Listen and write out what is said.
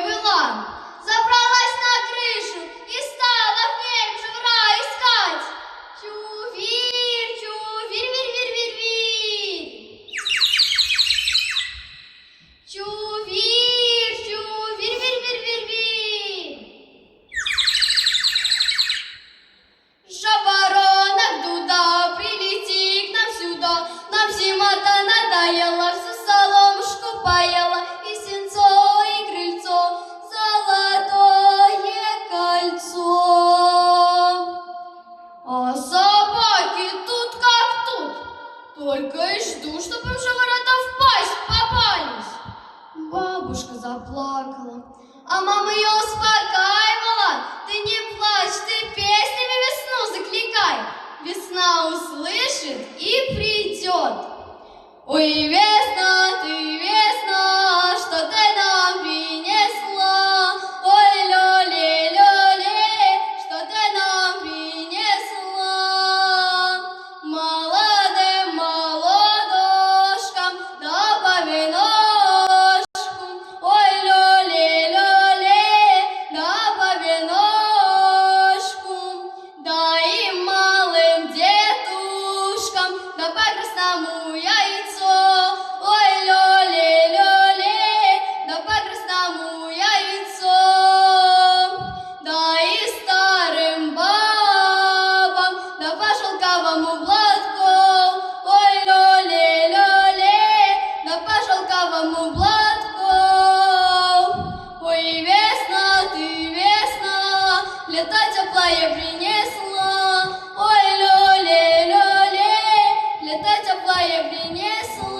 была. Забралась на крышу и стала в ней жура искать. Чувир, чувир, вир, вир, вир, вир. Чувир, чувир, вир, вир, вир, вир. Жаворонок Дуда, прилети к нам сюда. Нам зима-то надоела, всю соломушку поела, и сенцо, и крыльцо, золотое кольцо. А собаки тут как тут, только и жду, чтоб им же ворота в пасть попались. Бабушка заплакала, а мама ее успокаивала. Ты не плачь, ты песнями весну закликай. Весна услышит и придет. Ой, весна, ты весна, что ты нам принесла? Ой, лёле, лёле, что ты нам принесла? Молодым молодожкам да по веночку. Ой, лёле, лёле, да по веночку. Да и малым детушкам да по красному яйцу. Ой, лёле, лёле, да по красному яйцу. Да и старым бабам да по шелковому платку. Ой, лёле, лёле, да по шелковому платку. Ой, весна, ты весна, лето теплое принесла. Ой, лёле, лёле, лето теплое принесла.